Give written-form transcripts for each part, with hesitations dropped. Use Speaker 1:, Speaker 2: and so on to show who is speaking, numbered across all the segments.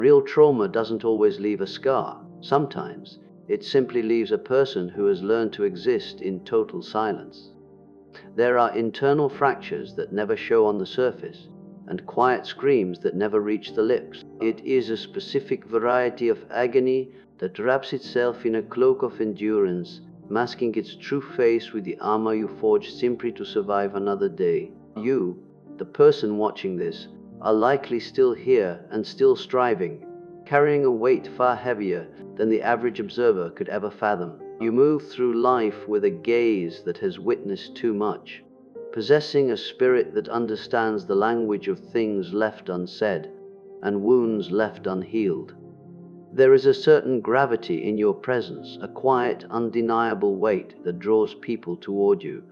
Speaker 1: Real trauma doesn't always leave a scar. Sometimes it simply leaves a person who has learned to exist in total silence. There are internal fractures that never show on the surface, and quiet screams that never reach the lips. It is a specific variety of agony that wraps itself in a cloak of endurance, masking its true face with the armor you forged simply to survive another day. You, the person watching this, are likely still here and still striving, carrying a weight far heavier than the average observer could ever fathom. You move through life with a gaze that has witnessed too much, possessing a spirit that understands the language of things left unsaid and wounds left unhealed. There is a certain gravity in your presence, a quiet, undeniable weight that draws people toward you,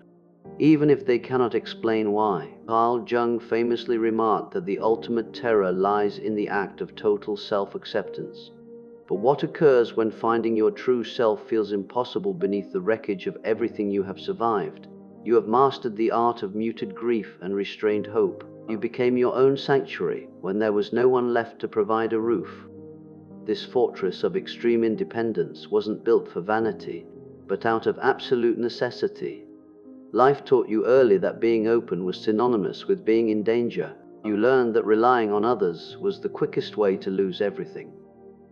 Speaker 1: even if they cannot explain why. Carl Jung famously remarked that the ultimate terror lies in the act of total self-acceptance. But what occurs when finding your true self feels impossible beneath the wreckage of everything you have survived? You have mastered the art of muted grief and restrained hope. You became your own sanctuary when there was no one left to provide a roof. This fortress of extreme independence wasn't built for vanity, but out of absolute necessity. Life taught you early that being open was synonymous with being in danger. You learned that relying on others was the quickest way to lose everything.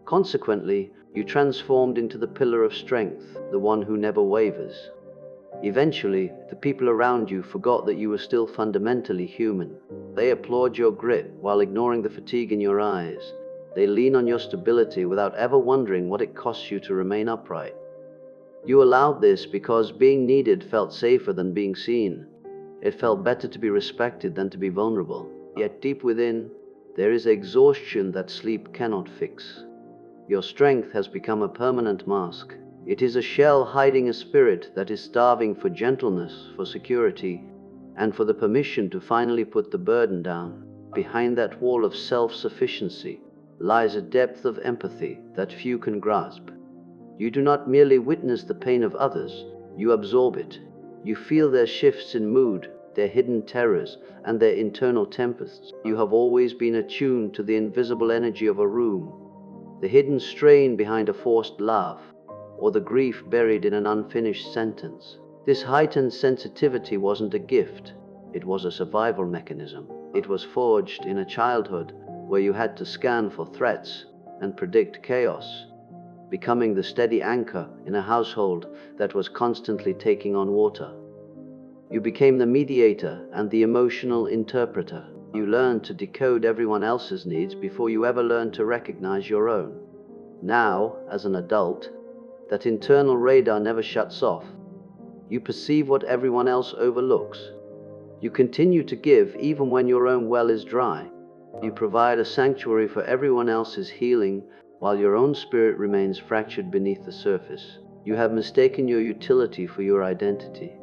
Speaker 1: Consequently, you transformed into the pillar of strength, the one who never wavers. Eventually, the people around you forgot that you were still fundamentally human. They applaud your grit while ignoring the fatigue in your eyes. They lean on your stability without ever wondering what it costs you to remain upright. You allowed this because being needed felt safer than being seen. It felt better to be respected than to be vulnerable. Yet deep within, there is exhaustion that sleep cannot fix. Your strength has become a permanent mask. It is a shell hiding a spirit that is starving for gentleness, for security, and for the permission to finally put the burden down. Behind that wall of self-sufficiency lies a depth of empathy that few can grasp. You do not merely witness the pain of others, you absorb it. You feel their shifts in mood, their hidden terrors, and their internal tempests. You have always been attuned to the invisible energy of a room, the hidden strain behind a forced laugh, or the grief buried in an unfinished sentence. This heightened sensitivity wasn't a gift, it was a survival mechanism. It was forged in a childhood where you had to scan for threats and predict chaos, becoming the steady anchor in a household that was constantly taking on water. You became the mediator and the emotional interpreter. You learned to decode everyone else's needs before you ever learned to recognize your own. Now, as an adult, that internal radar never shuts off. You perceive what everyone else overlooks. You continue to give even when your own well is dry. You provide a sanctuary for everyone else's healing while your own spirit remains fractured beneath the surface. You have mistaken your utility for your identity.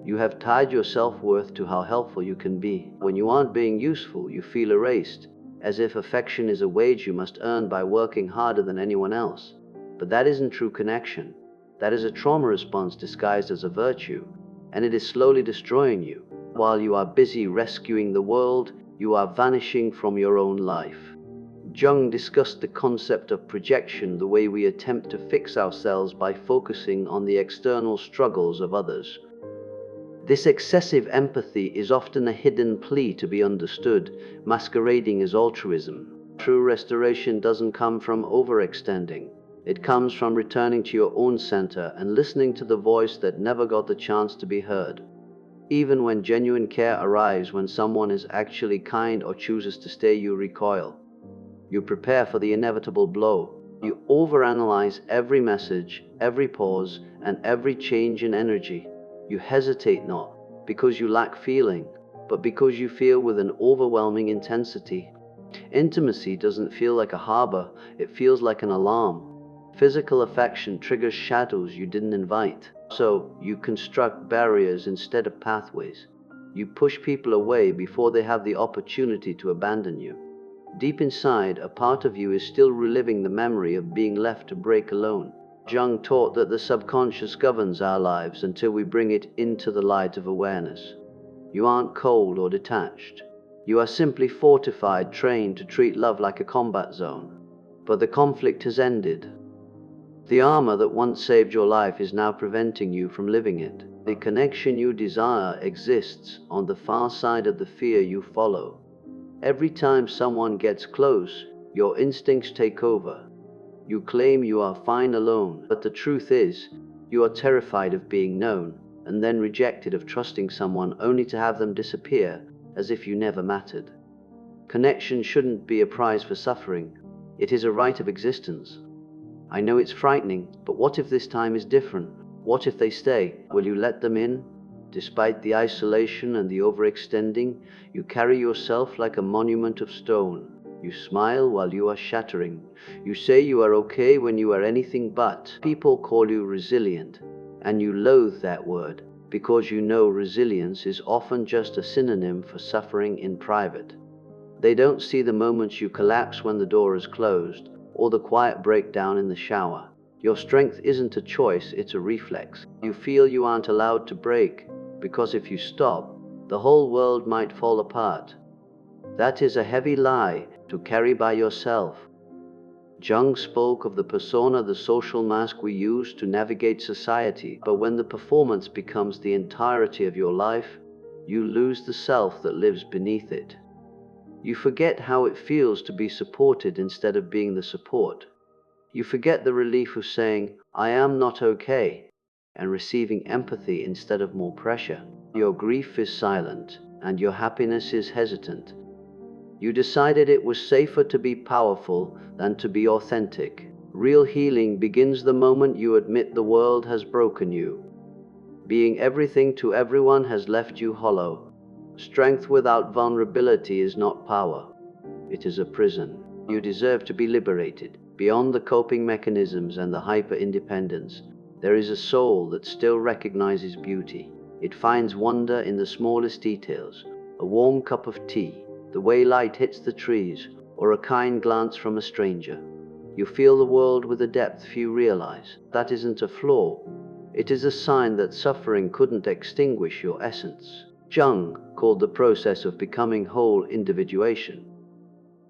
Speaker 1: You have tied your self-worth to how helpful you can be. When you aren't being useful, you feel erased, as if affection is a wage you must earn by working harder than anyone else. But that isn't true connection. That is a trauma response disguised as a virtue, and it is slowly destroying you. While you are busy rescuing the world, you are vanishing from your own life. Jung discussed the concept of projection, the way we attempt to fix ourselves by focusing on the external struggles of others. This excessive empathy is often a hidden plea to be understood, masquerading as altruism. True restoration doesn't come from overextending. It comes from returning to your own center and listening to the voice that never got the chance to be heard. Even when genuine care arrives, when someone is actually kind or chooses to stay, you recoil. You prepare for the inevitable blow. You overanalyze every message, every pause, and every change in energy. You hesitate not because you lack feeling, but because you feel with an overwhelming intensity. Intimacy doesn't feel like a harbor, it feels like an alarm. Physical affection triggers shadows you didn't invite. So you construct barriers instead of pathways. You push people away before they have the opportunity to abandon you. Deep inside, a part of you is still reliving the memory of being left to break alone. Jung taught that the subconscious governs our lives until we bring it into the light of awareness. You aren't cold or detached. You are simply fortified, trained to treat love like a combat zone. but the conflict has ended. The armor that once saved your life is now preventing you from living it. The connection you desire exists on the far side of the fear you follow. Every time someone gets close, your instincts take over. You claim you are fine alone, but the truth is, you are terrified of being known, and then rejected of trusting someone only to have them disappear as if you never mattered. Connection shouldn't be a prize for suffering. It is a right of existence. I know it's frightening, but what if this time is different? What if they stay? Will you let them in? Despite the isolation and the overextending, you carry yourself like a monument of stone. You smile while you are shattering. You say you are okay when you are anything but. People call you resilient, and you loathe that word, because you know resilience is often just a synonym for suffering in private. They don't see the moments you collapse when the door is closed, or the quiet breakdown in the shower. Your strength isn't a choice, it's a reflex. You feel you aren't allowed to break, because if you stop, the whole world might fall apart. That is a heavy lie to carry by yourself. Jung spoke of the persona, the social mask we use to navigate society, but when the performance becomes the entirety of your life, you lose the self that lives beneath it. You forget how it feels to be supported instead of being the support. You forget the relief of saying, "I am not okay," and receiving empathy instead of more pressure. Your grief is silent, and your happiness is hesitant. You decided it was safer to be powerful than to be authentic. Real healing begins the moment you admit the world has broken you. Being everything to everyone has left you hollow. Strength without vulnerability is not power. It is a prison. You deserve to be liberated. Beyond the coping mechanisms and the hyper-independence, there is a soul that still recognizes beauty. It finds wonder in the smallest details, a warm cup of tea, the way light hits the trees, or a kind glance from a stranger. You feel the world with a depth few realize. That isn't a flaw. It is a sign that suffering couldn't extinguish your essence. Jung called the process of becoming whole individuation.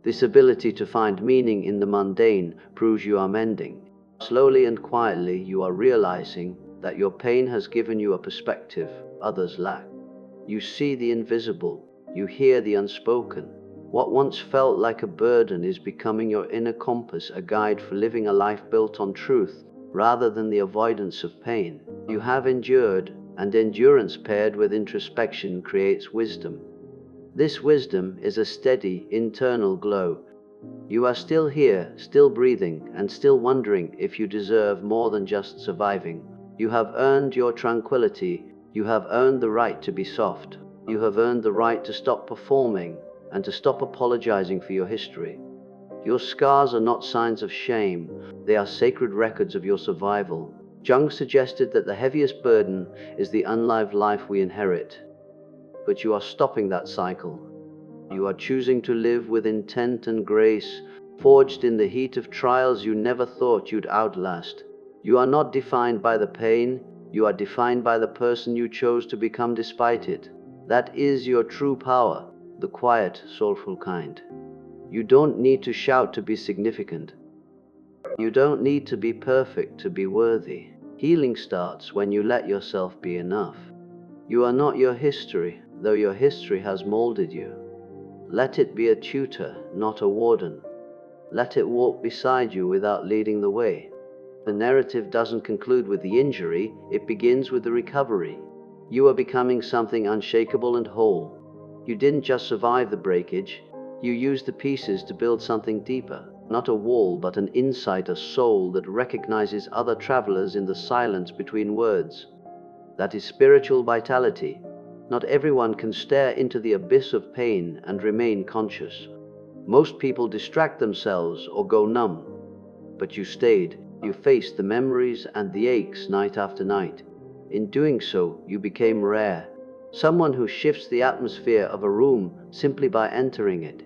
Speaker 1: This ability to find meaning in the mundane proves you are mending. Slowly and quietly, you are realizing that your pain has given you a perspective others lack. You see the invisible, you hear the unspoken. What once felt like a burden is becoming your inner compass, a guide for living a life built on truth rather than the avoidance of pain. You have endured, and endurance paired with introspection creates wisdom. This wisdom is a steady, internal glow. You are still here, still breathing, and still wondering if you deserve more than just surviving. You have earned your tranquility. You have earned the right to be soft. You have earned the right to stop performing and to stop apologizing for your history. Your scars are not signs of shame. They are sacred records of your survival. Jung suggested that the heaviest burden is the unlived life we inherit. But you are stopping that cycle. You are choosing to live with intent and grace, forged in the heat of trials you never thought you'd outlast. You are not defined by the pain, you are defined by the person you chose to become despite it. That is your true power, the quiet, soulful kind. You don't need to shout to be significant. You don't need to be perfect to be worthy. Healing starts when you let yourself be enough. You are not your history, though your history has molded you. Let it be a tutor, not a warden. Let it walk beside you without leading the way. The narrative doesn't conclude with the injury, it begins with the recovery. You are becoming something unshakable and whole. You didn't just survive the breakage, you used the pieces to build something deeper. Not a wall, but an insight, a soul that recognizes other travelers in the silence between words. That is spiritual vitality. Not everyone can stare into the abyss of pain and remain conscious. Most people distract themselves or go numb. But you stayed. You faced the memories and the aches night after night. In doing so, you became rare. Someone who shifts the atmosphere of a room simply by entering it.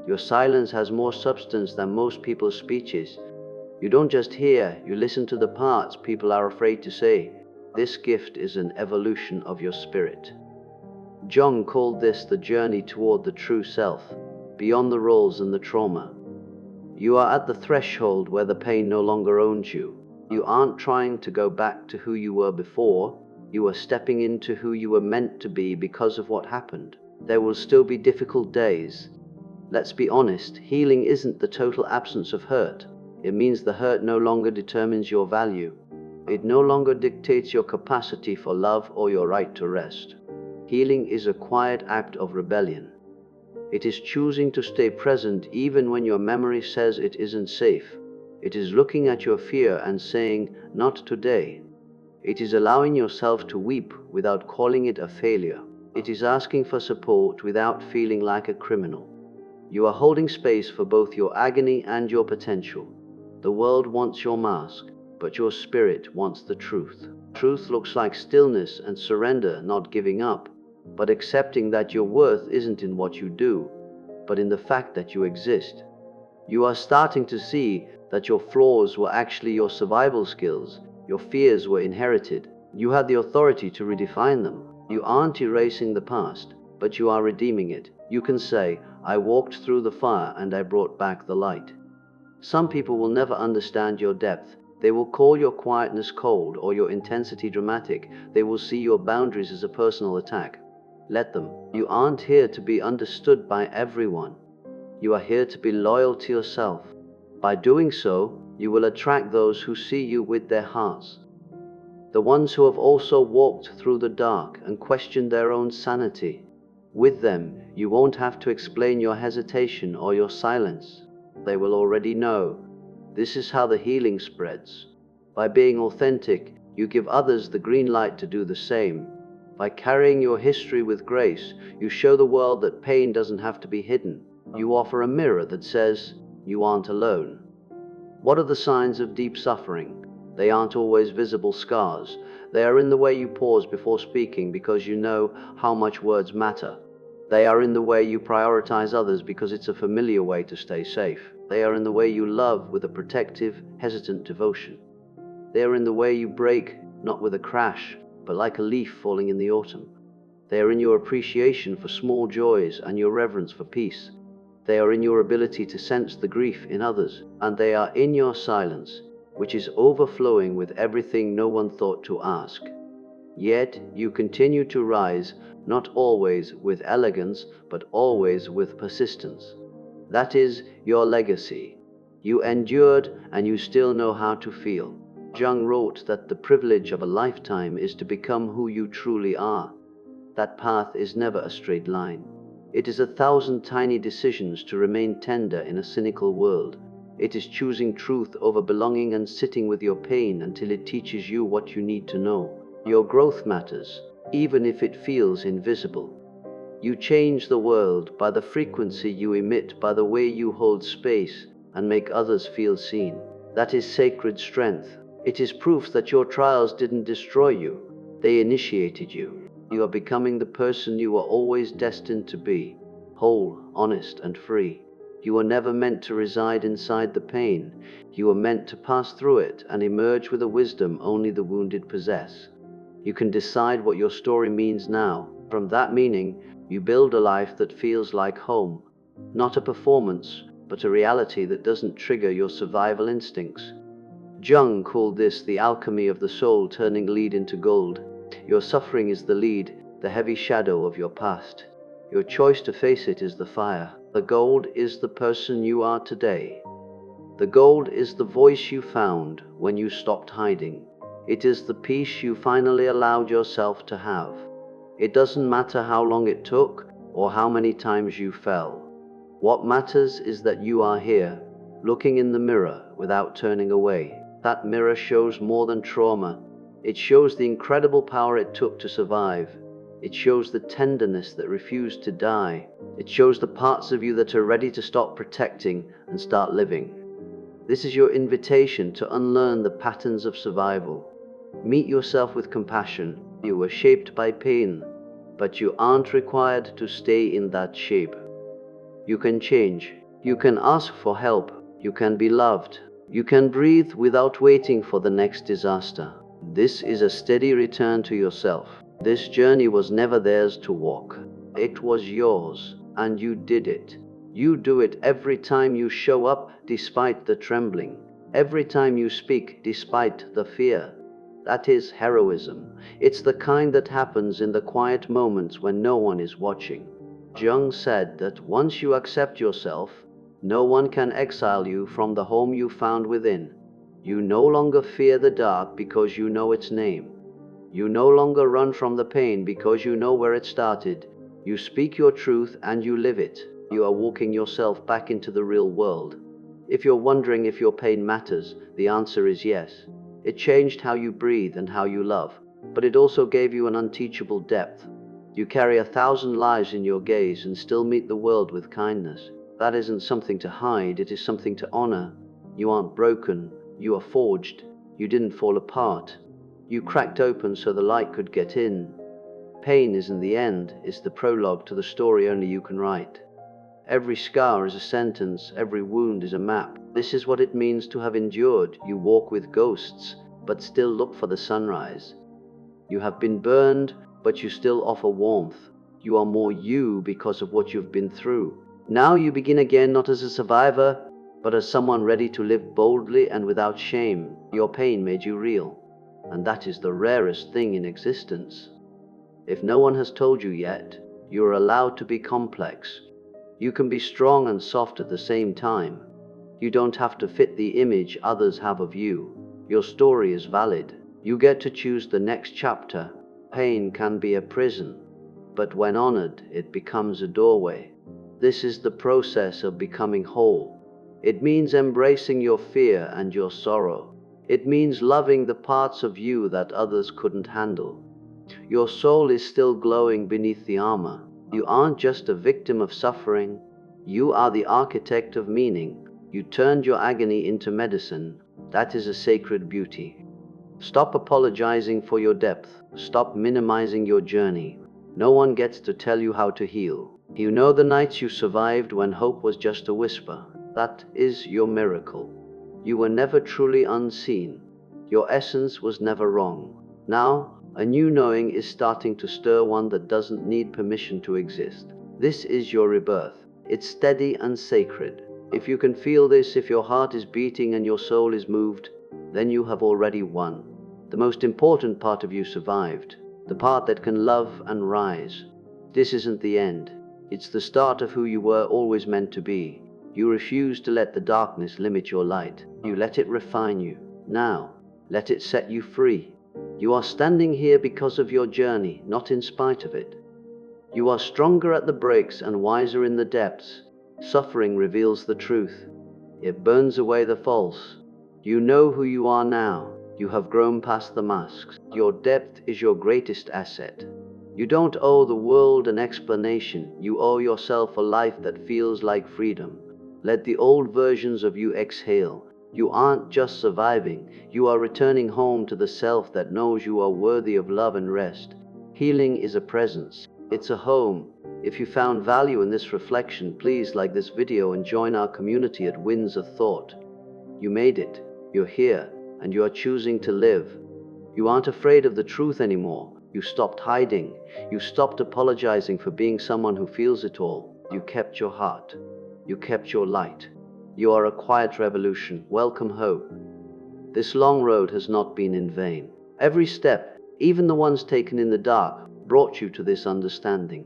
Speaker 1: Your silence has more substance than most people's speeches. You don't just hear, you listen to the parts people are afraid to say. This gift is an evolution of your spirit. Jung called this the journey toward the true self, beyond the roles and the trauma. You are at the threshold where the pain no longer owns you. You aren't trying to go back to who you were before. You are stepping into who you were meant to be because of what happened. There will still be difficult days. Let's be honest, healing isn't the total absence of hurt. It means the hurt no longer determines your value. It no longer dictates your capacity for love or your right to rest. Healing is a quiet act of rebellion. It is choosing to stay present even when your memory says it isn't safe. It is looking at your fear and saying, "Not today." It is allowing yourself to weep without calling it a failure. It is asking for support without feeling like a criminal. You are holding space for both your agony and your potential. The world wants your mask, but your spirit wants the truth. Truth looks like stillness and surrender, not giving up, but accepting that your worth isn't in what you do, but in the fact that you exist. You are starting to see that your flaws were actually your survival skills. Your fears were inherited. You had the authority to redefine them. You aren't erasing the past, but you are redeeming it. You can say, "I walked through the fire and I brought back the light." Some people will never understand your depth. They will call your quietness cold or your intensity dramatic. They will see your boundaries as a personal attack. Let them. You aren't here to be understood by everyone. You are here to be loyal to yourself. By doing so, you will attract those who see you with their hearts. The ones who have also walked through the dark and questioned their own sanity. With them, you won't have to explain your hesitation or your silence. They will already know. This is how the healing spreads. By being authentic, you give others the green light to do the same. By carrying your history with grace, you show the world that pain doesn't have to be hidden. You offer a mirror that says, "You aren't alone." What are the signs of deep suffering? They aren't always visible scars. They are in the way you pause before speaking because you know how much words matter. They are in the way you prioritize others because it's a familiar way to stay safe. They are in the way you love with a protective, hesitant devotion. They are in the way you break, not with a crash, but like a leaf falling in the autumn. They are in your appreciation for small joys and your reverence for peace. They are in your ability to sense the grief in others, and they are in your silence, which is overflowing with everything no one thought to ask. Yet you continue to rise, not always with elegance, but always with persistence. That is your legacy. You endured, and you still know how to feel. Jung wrote that the privilege of a lifetime is to become who you truly are. That path is never a straight line. It is 1,000 tiny decisions to remain tender in a cynical world. It is choosing truth over belonging and sitting with your pain until it teaches you what you need to know. Your growth matters, even if it feels invisible. You change the world by the frequency you emit, by the way you hold space and make others feel seen. That is sacred strength. It is proof that your trials didn't destroy you. They initiated you. You are becoming the person you were always destined to be, whole, honest, and free. You were never meant to reside inside the pain. You were meant to pass through it and emerge with a wisdom only the wounded possess. You can decide what your story means now. From that meaning, you build a life that feels like home. Not a performance, but a reality that doesn't trigger your survival instincts. Jung called this the alchemy of the soul, turning lead into gold. Your suffering is the lead, the heavy shadow of your past. Your choice to face it is the fire. The gold is the person you are today. The gold is the voice you found when you stopped hiding. It is the peace you finally allowed yourself to have. It doesn't matter how long it took or how many times you fell. What matters is that you are here, looking in the mirror without turning away. That mirror shows more than trauma. It shows the incredible power it took to survive. It shows the tenderness that refused to die. It shows the parts of you that are ready to stop protecting and start living. This is your invitation to unlearn the patterns of survival. Meet yourself with compassion. You were shaped by pain, but you aren't required to stay in that shape. You can change. You can ask for help. You can be loved. You can breathe without waiting for the next disaster. This is a steady return to yourself. This journey was never theirs to walk. It was yours, and you did it. You do it every time you show up despite the trembling, every time you speak despite the fear. That is heroism. It's the kind that happens in the quiet moments when no one is watching. Jung said that once you accept yourself, no one can exile you from the home you found within. You no longer fear the dark because you know its name. You no longer run from the pain because you know where it started. You speak your truth and you live it. You are walking yourself back into the real world. If you're wondering if your pain matters, the answer is yes. It changed how you breathe and how you love, but it also gave you an unteachable depth. You carry 1,000 lives in your gaze and still meet the world with kindness. That isn't something to hide, it is something to honor. You aren't broken, you are forged. You didn't fall apart. You cracked open so the light could get in. Pain isn't the end, it's the prologue to the story only you can write. Every scar is a sentence, every wound is a map. This is what it means to have endured. You walk with ghosts, but still look for the sunrise. You have been burned, but you still offer warmth. You are more you because of what you've been through. Now you begin again not as a survivor, but as someone ready to live boldly and without shame. Your pain made you real, and that is the rarest thing in existence. If no one has told you yet, you are allowed to be complex. You can be strong and soft at the same time. You don't have to fit the image others have of you. Your story is valid. You get to choose the next chapter. Pain can be a prison, but when honored, it becomes a doorway. This is the process of becoming whole. It means embracing your fear and your sorrow. It means loving the parts of you that others couldn't handle. Your soul is still glowing beneath the armor. You aren't just a victim of suffering, you are the architect of meaning. You turned your agony into medicine. That is a sacred beauty. Stop apologizing for your depth. Stop minimizing your journey. No one gets to tell you how to heal. You know the nights you survived when hope was just a whisper. That is your miracle. You were never truly unseen. Your essence was never wrong. Now, a new knowing is starting to stir, one that doesn't need permission to exist. This is your rebirth. It's steady and sacred. If you can feel this, if your heart is beating and your soul is moved, then you have already won. The most important part of you survived, the part that can love and rise. This isn't the end. It's the start of who you were always meant to be. You refuse to let the darkness limit your light. You let it refine you. Now, let it set you free. You are standing here because of your journey, not in spite of it. You are stronger at the breaks and wiser in the depths. Suffering reveals the truth. It burns away the false. You know who you are now. You have grown past the masks. Your depth is your greatest asset. You don't owe the world an explanation. You owe yourself a life that feels like freedom. Let the old versions of you exhale. You aren't just surviving, you are returning home to the self that knows you are worthy of love and rest. Healing is a presence. It's a home. If you found value in this reflection, please like this video and join our community at Winds of Thought. You made it. You're here, and you are choosing to live. You aren't afraid of the truth anymore. You stopped hiding. You stopped apologizing for being someone who feels it all. You kept your heart. You kept your light. You are a quiet revolution. Welcome home. This long road has not been in vain. Every step, even the ones taken in the dark, brought you to this understanding.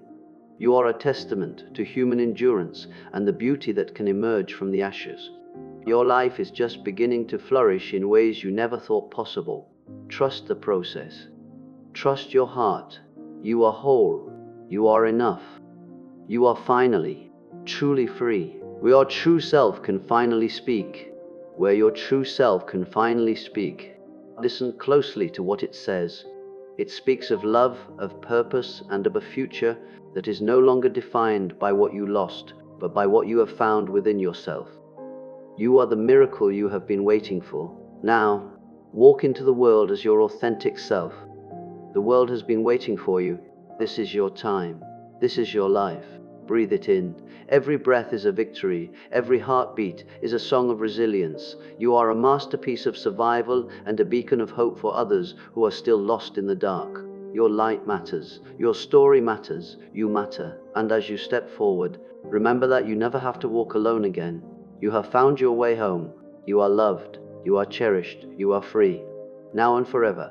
Speaker 1: You are a testament to human endurance and the beauty that can emerge from the ashes. Your life is just beginning to flourish in ways you never thought possible. Trust the process. Trust your heart. You are whole. You are enough. You are finally, truly free. Where your true self can finally speak. Where your true self can finally speak. Listen closely to what it says. It speaks of love, of purpose, and of a future that is no longer defined by what you lost, but by what you have found within yourself. You are the miracle you have been waiting for. Now, walk into the world as your authentic self. The world has been waiting for you. This is your time. This is your life. Breathe it in. Every breath is a victory. Every heartbeat is a song of resilience. You are a masterpiece of survival and a beacon of hope for others who are still lost in the dark. Your light matters. Your story matters. You matter. And as you step forward, remember that you never have to walk alone again. You have found your way home. You are loved. You are cherished. You are free. Now and forever.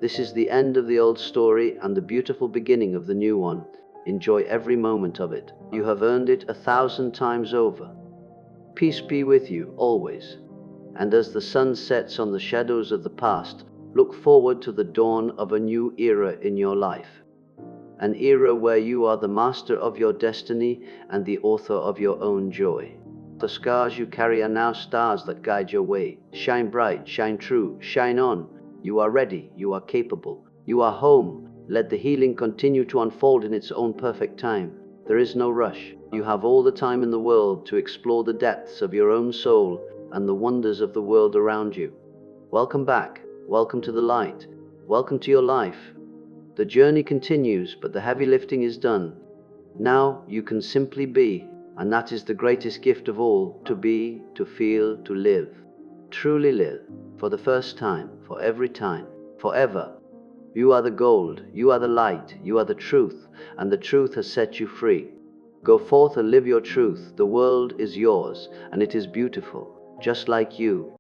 Speaker 1: This is the end of the old story and the beautiful beginning of the new one. Enjoy every moment of it. You have earned it 1,000 times over. Peace be with you, always. And as the sun sets on the shadows of the past, look forward to the dawn of a new era in your life. An era where you are the master of your destiny and the author of your own joy. The scars you carry are now stars that guide your way. Shine bright, shine true, shine on. You are ready, you are capable, you are home. Let the healing continue to unfold in its own perfect time. There is no rush. You have all the time in the world to explore the depths of your own soul and the wonders of the world around you. Welcome back. Welcome to the light. Welcome to your life. The journey continues, but the heavy lifting is done. Now you can simply be, and that is the greatest gift of all, to be, to feel, to live. Truly live, for the first time, for every time, forever. You are the gold, you are the light, you are the truth, and the truth has set you free. Go forth and live your truth. The world is yours, and it is beautiful, just like you.